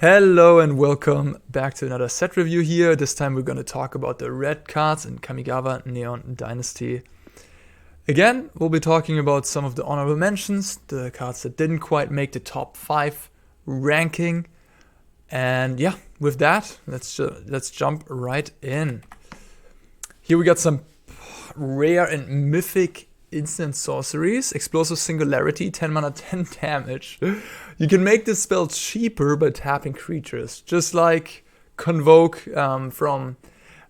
Hello and welcome back to another set review here. This time we're going to talk about the red cards in Kamigawa Neon Dynasty. Again, we'll be talking about some of the honorable mentions, the cards that didn't quite make the top 5 ranking. And yeah, with that, let's jump right in. Here we got some rare and mythic instant sorceries. Explosive Singularity, 10 mana, 10 damage. You can make this spell cheaper by tapping creatures, just like Convoke from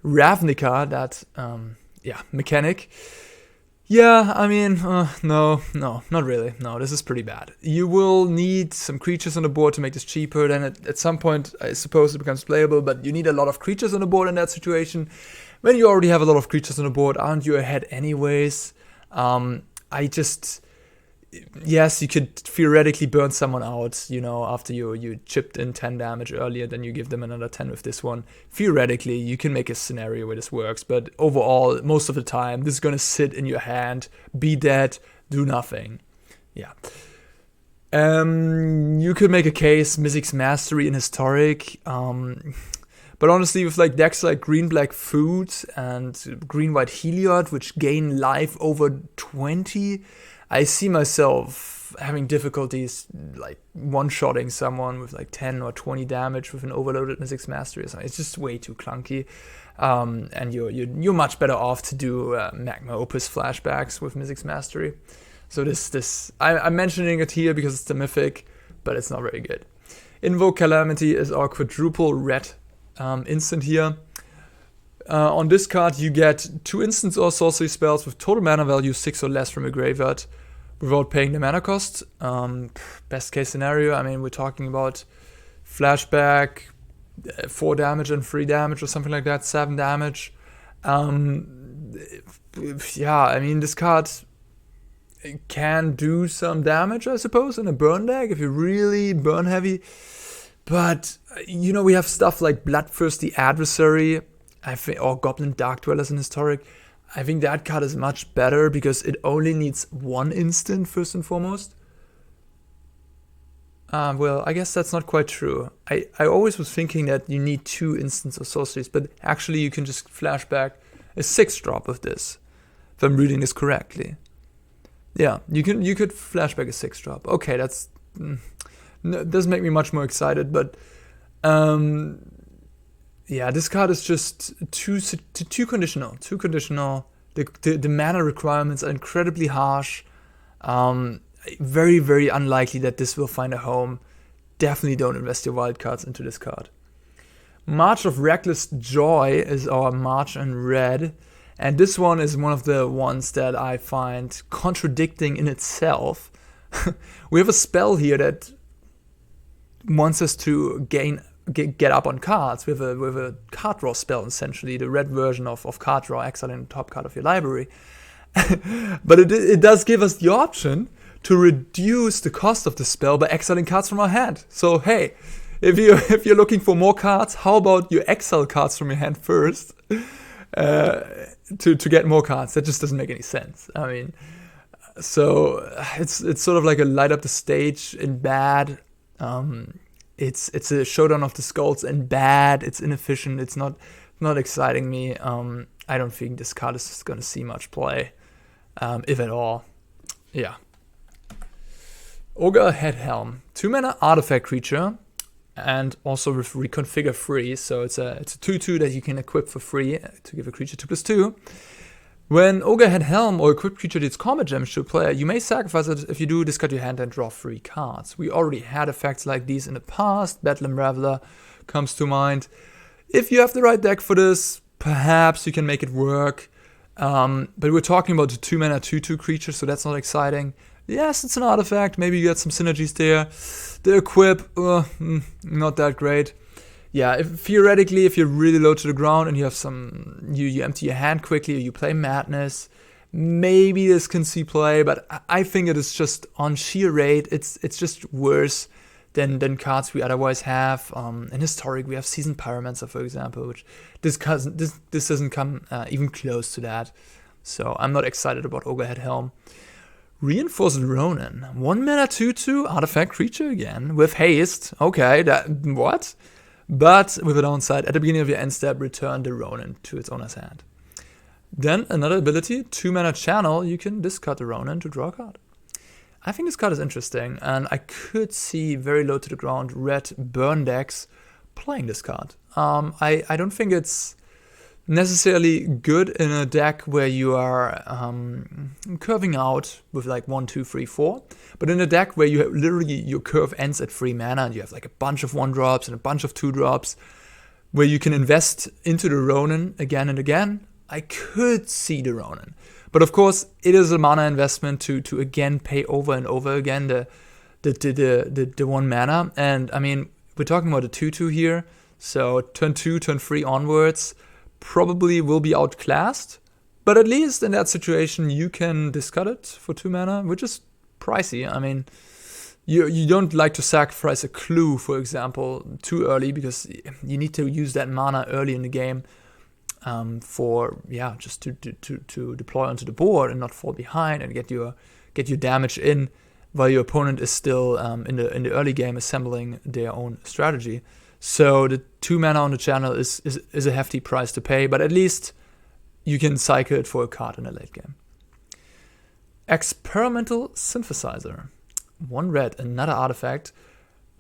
Ravnica, that mechanic. Yeah, I mean, no, not really. No, this is pretty bad. You will need some creatures on the board to make this cheaper. Then at some point, I suppose it becomes playable, but you need a lot of creatures on the board in that situation. When you already have a lot of creatures on the board, aren't you ahead anyways? Yes, you could theoretically burn someone out, after you chipped in 10 damage earlier, then you give them another 10 with this one. Theoretically, you can make a scenario where this works, but overall, most of the time, this is going to sit in your hand, be dead, do nothing. Yeah. You could make a case, Mythic's Mastery in Historic, but honestly, with decks like Green-Black Food and Green-White Heliod, which gain life over 20, I see myself having difficulties one-shotting someone with 10 or 20 damage with an overloaded Mythic's Mastery or something. It's just way too clunky. And you're much better off to do Magma Opus flashbacks with Mythic's Mastery. So I'm mentioning it here because it's the Mythic, but it's not very good. Invoke Calamity is our quadruple red instant here. On this card, you get 2 instants or sorcery spells with total mana value 6 or less from your graveyard without paying the mana cost. Best case scenario, I mean, we're talking about flashback, 4 damage and 3 damage or something like that, 7 damage. Yeah, I mean, this card can do some damage, I suppose, in a burn deck if you're really burn heavy. But, we have stuff like Bloodthirsty Adversary, or Goblin Dark Dwellers in Historic. I think that card is much better because it only needs 1 instant first and foremost. Well, I guess that's not quite true. I always was thinking that you need 2 instants of sorceries, but actually you can just flashback a 6-drop of this, if I'm reading this correctly. Yeah, you could flashback a 6-drop. Okay, that's doesn't make me much more excited, but yeah, this card is just too conditional. Too conditional. The mana requirements are incredibly harsh. Very, very unlikely that this will find a home. Definitely don't invest your wildcards into this card. March of Reckless Joy is our March in red. And this one is one of the ones that I find contradicting in itself. We have a spell here that wants us to get up on cards. We have a card draw spell, essentially, the red version of card draw, exiling the top card of your library. But it does give us the option to reduce the cost of the spell by exiling cards from our hand. So hey, if you're looking for more cards, how about you exile cards from your hand first to get more cards? That just doesn't make any sense. I mean, so it's sort of like a light up the stage in bad. It's a showdown of the skulls and bad. It's inefficient. It's not exciting me. I don't think this card is going to see much play, if at all. Yeah. Ogre-Head Helm, 2 mana artifact creature, and also with reconfigure free. So it's a 2/2 that you can equip for free to give a creature 2/2. When Ogre-Head Helm or equipped creature deals combat damage to a player, you may sacrifice it. If you do, discard your hand and draw 3 cards. We already had effects like these in the past. Bedlam Raveler comes to mind. If you have the right deck for this, perhaps you can make it work. But we're talking about a 2 mana 2/2 creature, so that's not exciting. Yes, it's an artifact. Maybe you get some synergies there. The equip, not that great. Yeah, theoretically, if you're really low to the ground and you have you empty your hand quickly or you play Madness, maybe this can see play, but I think it is just on sheer rate, it's just worse than cards we otherwise have. In Historic, we have Seasoned Pyromancer, for example, which this doesn't come even close to that. So I'm not excited about Ogre-Head Helm. Reinforced Ronin. 1 mana 2/2 artifact creature again with haste. Okay, what? But with a downside, at the beginning of your end step, return the Ronin to its owner's hand. Then another ability, 2 mana channel, you can discard the Ronin to draw a card. I think this card is interesting, and I could see very low to the ground red burn decks playing this card. I don't think it's necessarily good in a deck where you are curving out with like 1, 2, 3, 4, but in a deck where you have literally your curve ends at 3 mana and you have like a bunch of 1-drops and a bunch of 2-drops where you can invest into the Ronin again and again, I could see the Ronin. But of course, it is a mana investment to again pay over and over again the 1 mana. And I mean, we're talking about a 2/2 here, so turn 2, turn 3 onwards probably will be outclassed, but at least in that situation you can discard it for 2 mana, which is pricey. I mean, you don't like to sacrifice a clue, for example, too early, because you need to use that mana early in the game just to deploy onto the board and not fall behind and get your damage in while your opponent is still in the early game assembling their own strategy. So the 2 mana on the channel is a hefty price to pay, but at least you can cycle it for a card in the late game. Experimental Synthesizer. 1 red, another artifact.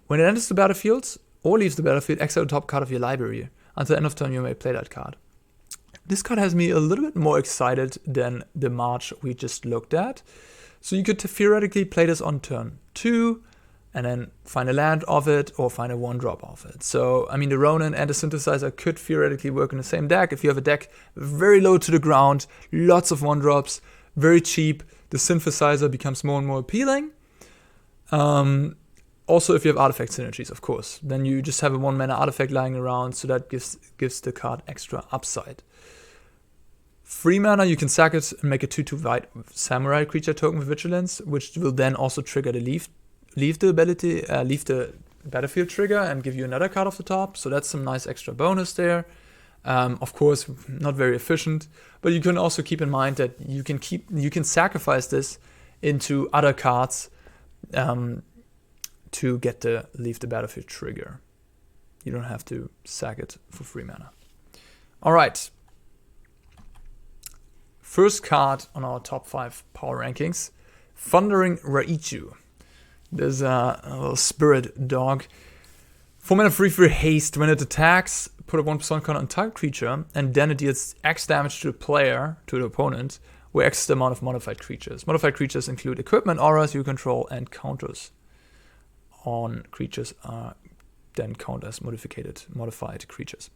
When it enters the battlefield or leaves the battlefield, exile the top card of your library. Until the end of turn, you may play that card. This card has me a little bit more excited than the March we just looked at. So you could theoretically play this on turn 2, and then find a land of it or find a 1-drop of it. So, I mean, the Ronin and the Synthesizer could theoretically work in the same deck. If you have a deck very low to the ground, lots of 1-drops, very cheap, the Synthesizer becomes more and more appealing. Also, if you have artifact synergies, of course, then you just have a 1 mana artifact lying around, so that gives the card extra upside. 3 mana, you can sack it and make a 2/2 white samurai creature token with vigilance, which will then also trigger the leave the battlefield trigger and give you another card off the top. So that's some nice extra bonus there. Of course, not very efficient, but you can also keep in mind that you can sacrifice this into other cards to get the leave the battlefield trigger. You don't have to sack it for 3 mana. All right. First card on our top 5 power rankings, Thundering Raiju. There's a little spirit dog. 4 mana 3/3 haste. When it attacks, put a 1% counter on target creature, and then it deals X damage to the player, to the opponent, where X is the amount of modified creatures. Modified creatures include equipment, auras you control, and counters on creatures are then count as modified creatures.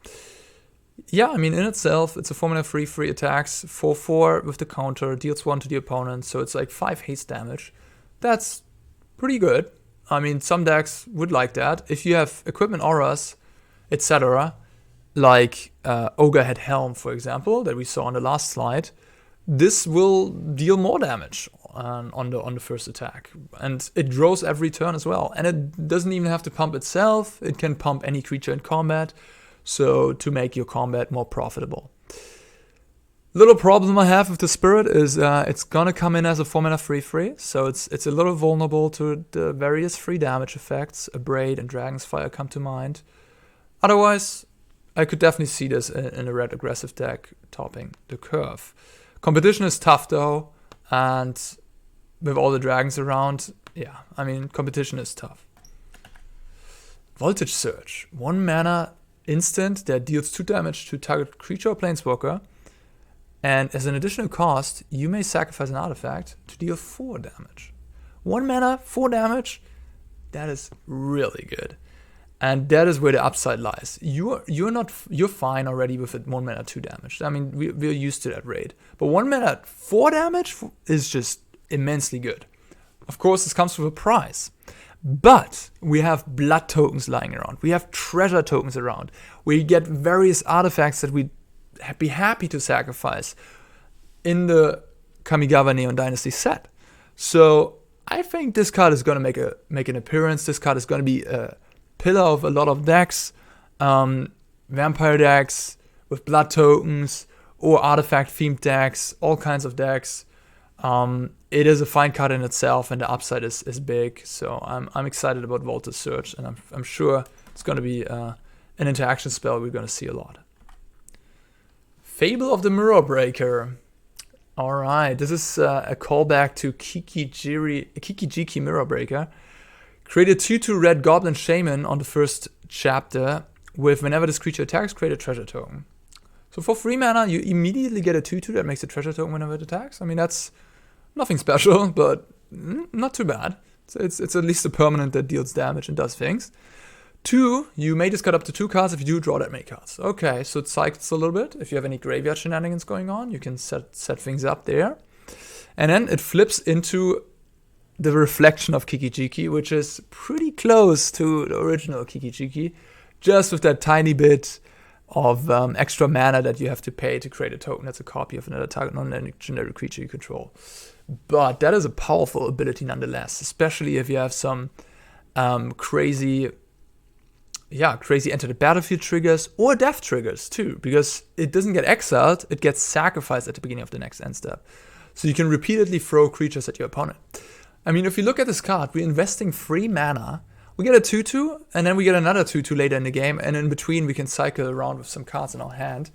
Yeah, I mean, in itself, it's a 4 mana 3/3 attacks, 4/4 with the counter, deals 1 to the opponent, so it's like 5 haste damage. That's pretty good. I mean, some decks would like that. If you have equipment, auras, etc., like Ogre-Head Helm, for example, that we saw on the last slide, this will deal more damage on the first attack. And it grows every turn as well. And it doesn't even have to pump itself. It can pump any creature in combat, so to make your combat more profitable. Little problem I have with the Spirit is it's gonna come in as a 4 mana 3/3, so it's a little vulnerable to the various free damage effects. Abrade and Dragon's Fire come to mind. Otherwise, I could definitely see this in a red aggressive deck topping the curve. Competition is tough though, and with all the dragons around, yeah, I mean, competition is tough. Voltage Surge, 1 mana instant that deals 2 damage to target creature or planeswalker. And as an additional cost, you may sacrifice an artifact to deal 4 damage. 1 mana, 4 damage, that is really good. And that is where the upside lies. You're fine already with it 1 mana 2 damage. I mean, we're used to that rate. But 1 mana 4 damage is just immensely good. Of course, this comes with a price. But we have blood tokens lying around. We have treasure tokens around. We get various artifacts that we'd be happy to sacrifice in the Kamigawa Neon Dynasty set. So I think this card is going to make an appearance. This card is going to be a pillar of a lot of decks, vampire decks with blood tokens or artifact themed decks, all kinds of decks. it is a fine card in itself, and the upside is big. So I'm excited about Volta's Surge, and I'm sure it's going to be an interaction spell we're going to see a lot. Fable of the Mirror Breaker. All right, this is a callback to Kikijiki Mirror Breaker. Create a 2/2 red Goblin Shaman on the first chapter with whenever this creature attacks, create a treasure token. So for 3 mana, you immediately get a 2/2 that makes a treasure token whenever it attacks. I mean, that's nothing special, but not too bad. So it's at least a permanent that deals damage and does things. 2, you may discard up to 2 cards. If you do, draw that many cards. Okay, so it cycles a little bit. If you have any graveyard shenanigans going on, you can set things up there. And then it flips into the reflection of Kikijiki, which is pretty close to the original Kikijiki, just with that tiny bit of extra mana that you have to pay to create a token that's a copy of another target non-legendary creature you control. But that is a powerful ability nonetheless, especially if you have some crazy enter the battlefield triggers or death triggers too, because it doesn't get exiled, it gets sacrificed at the beginning of the next end step. So you can repeatedly throw creatures at your opponent. I mean, if you look at this card, we're investing 3 mana, we get a 2/2, and then we get another 2/2 later in the game, and in between we can cycle around with some cards in our hand.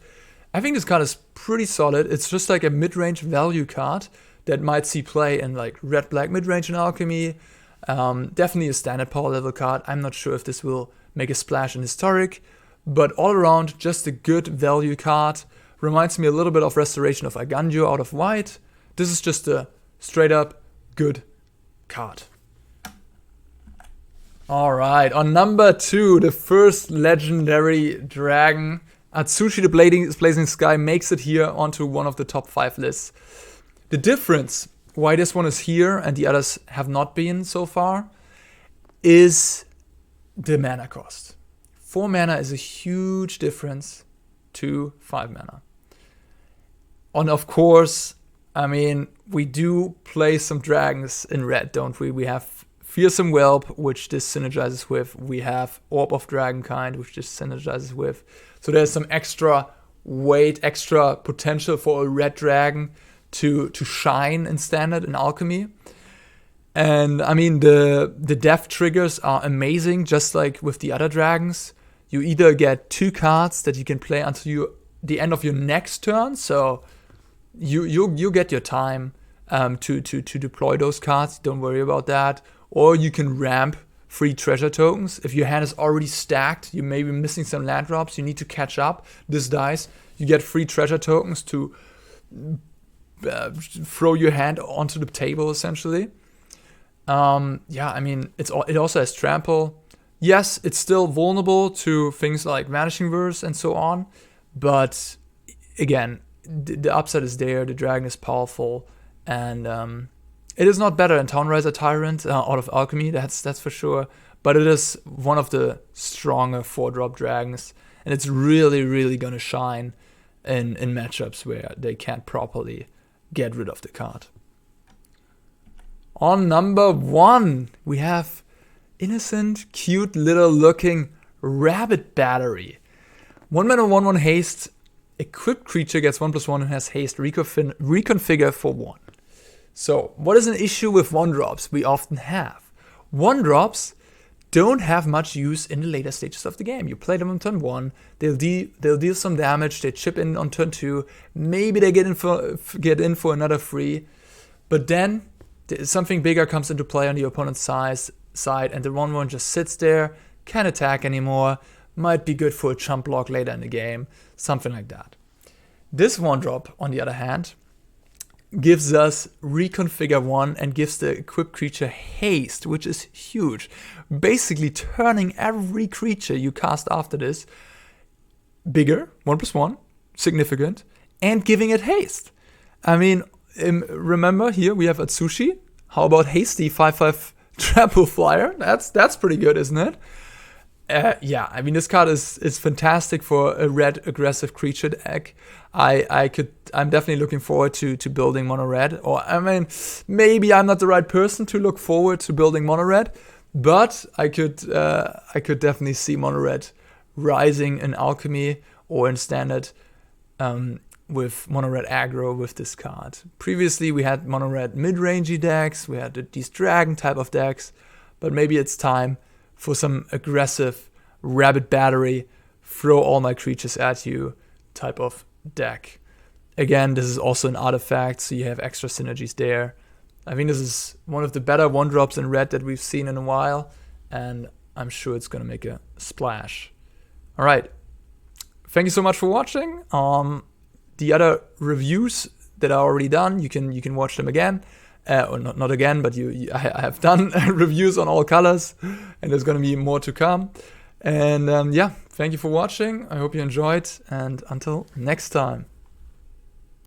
I think this card is pretty solid. It's just like a mid-range value card that might see play in like red-black mid-range in Alchemy. Definitely a standard power level card. I'm not sure if this will make a splash in Historic, but all around, just a good value card. Reminds me a little bit of Restoration of Aganjo out of white. This is just a straight up good card. All right, on number 2, the first legendary dragon, Atsushi the Blazing Sky, makes it here onto one of the top 5 lists. The difference, why this one is here and the others have not been so far, is the mana cost. 4 mana is a huge difference to 5 mana. And of course, I mean, we do play some dragons in red, don't we? We have Fearsome Whelp, which this synergizes with. We have Orb of Dragonkind, which this synergizes with. So there's some extra weight, extra potential for a red dragon to shine in Standard in Alchemy. And I mean, the death triggers are amazing, just like with the other dragons. You either get 2 cards that you can play until the end of your next turn, so you get your time to deploy those cards. Don't worry about that. Or you can ramp 3 treasure tokens. If your hand is already stacked, you may be missing some land drops, you need to catch up. This dice, you get 3 treasure tokens to throw your hand onto the table, essentially. I mean, it also has trample. Yes, it's still vulnerable to things like Vanishing Verse and so on, but again, the upside is there, the dragon is powerful, and it is not better than Townriser Tyrant out of Alchemy, that's for sure, but it is one of the stronger 4-drop dragons, and it's really, really gonna shine in matchups where they can't properly get rid of the card. On number 1, we have innocent, cute, little looking Rabbit Battery. 1 mana, 1/1 haste. Equipped creature gets 1/1 and has haste. Reconfigure for 1. So, what is an issue with 1-drops? We often have 1-drops don't have much use in the later stages of the game. You play them on turn 1, they'll deal some damage, they chip in on turn 2, maybe they get in for another 3, but then something bigger comes into play on the opponent's side, and the 1/1 just sits there, can't attack anymore, might be good for a chump block later in the game, something like that. This 1-drop, on the other hand, gives us Reconfigure 1 and gives the equipped creature haste, which is huge. Basically turning every creature you cast after this bigger, 1/1, significant, and giving it haste. I mean, remember here we have Atsushi. How about hasty 5/5 trample flyer? That's pretty good, isn't it? I mean, this card is fantastic for a red aggressive creature deck. I'm definitely looking forward to building mono red. Or I mean, maybe I'm not the right person to look forward to building mono red, but I could definitely see mono red rising in Alchemy or in Standard with mono red aggro with this card. Previously we had mono red mid-rangey decks, we had these dragon type of decks, but maybe it's time for some aggressive rabbit battery, throw all my creatures at you type of deck. Again, this is also an artifact, so you have extra synergies there. I think this is one of the better 1-drops in red that we've seen in a while, and I'm sure it's going to make a splash. All right. Thank you so much for watching. The other reviews that are already done, you can watch them again. Or not again, but I have done reviews on all colors, and there's going to be more to come. And yeah, thank you for watching. I hope you enjoyed, and until next time.